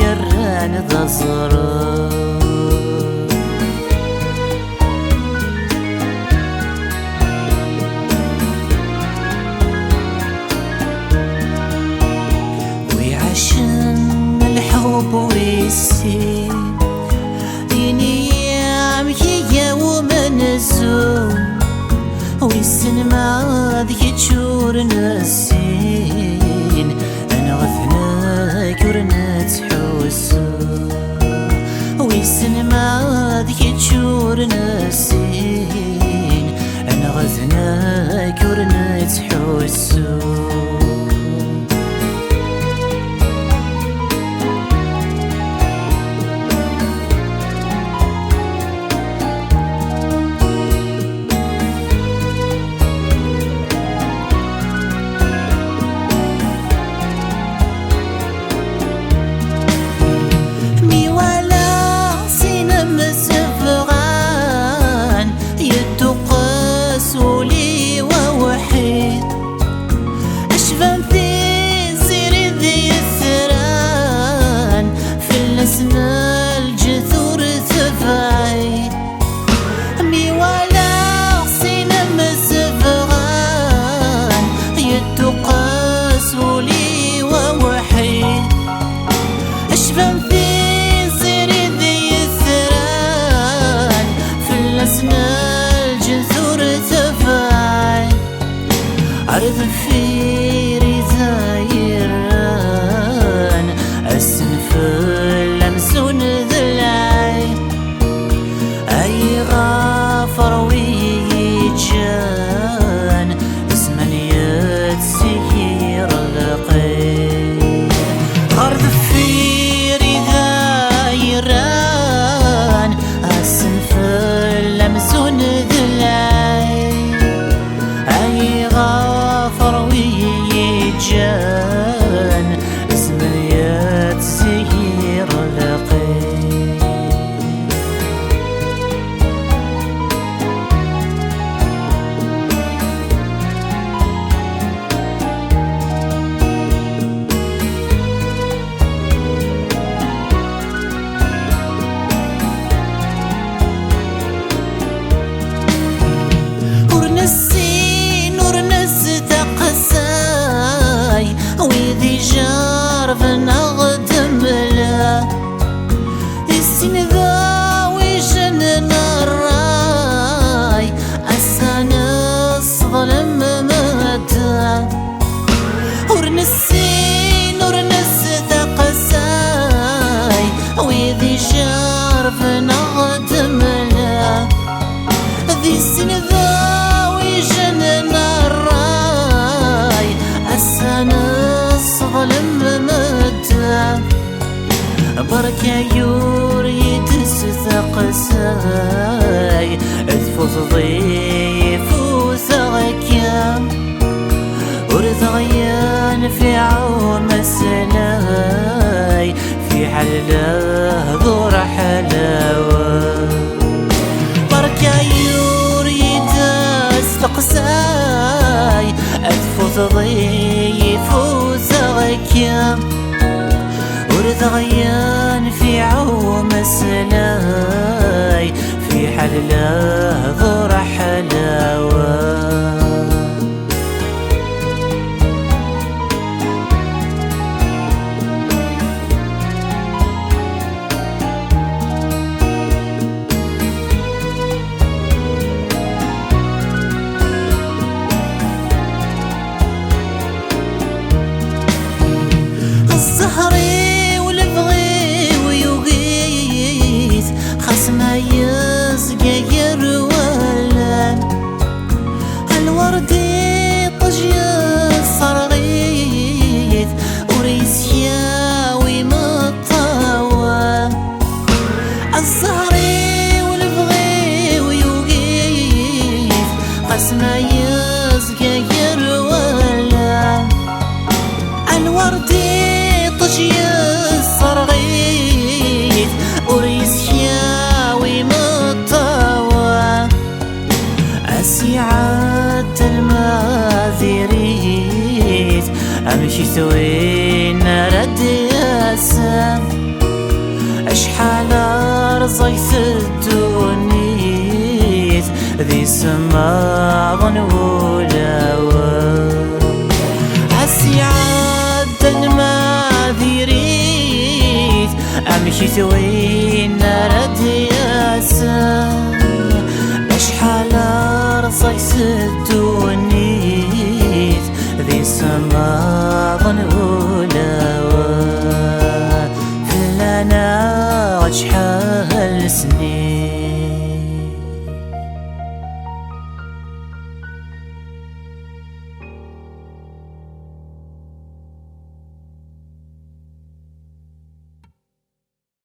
يران ذا زرار ويعشن الحب ويسير ينيام هي ومن الزوم ويسن ما ذي تشور نسين أنا غثناك ورنت حوسو ويسن ما ذي تشور نسين أنا غثناك ورنت حوسو الجذور ثفاي مي ولا صنم الزفغان يتقاس لي ووحيد أشبه في زر ذي الثران في الأسنان الجذور ثفاي عرض في رزايران السنفل لمسون ذلعين أي غافر ويجان اسمن يتسير القين غرد في رذايران السنفل لمسون ذلعين أي غافر ويجان اسمن يتسير القين ورنس تقساي ويذي جارف نغدم له السن ذا ويجن الراي السنة الظلم مدى ورنس تقساي ويذي جارف نغدم له ذي السن ذا ويجن الراي السنة الظلم مدى بركة يوريد ستقساي اذفض ضيف وثغكام ورثغيان في عوم السلاي في حله ذور حلاوة بركة يوريد استقساي اذفض ضيف وثغكام ورثغيان في عوم السلاي في حله ذور حلاوة الزهري والبغي ويغيث خصم يزقير ولان رزيت الدونيت ذي سماض ولاوى عسي عدن ما ذيريت أمشي وين رد ياسا أشحال رزيت الدونيت ذي سماض ولاوى فلانا شحال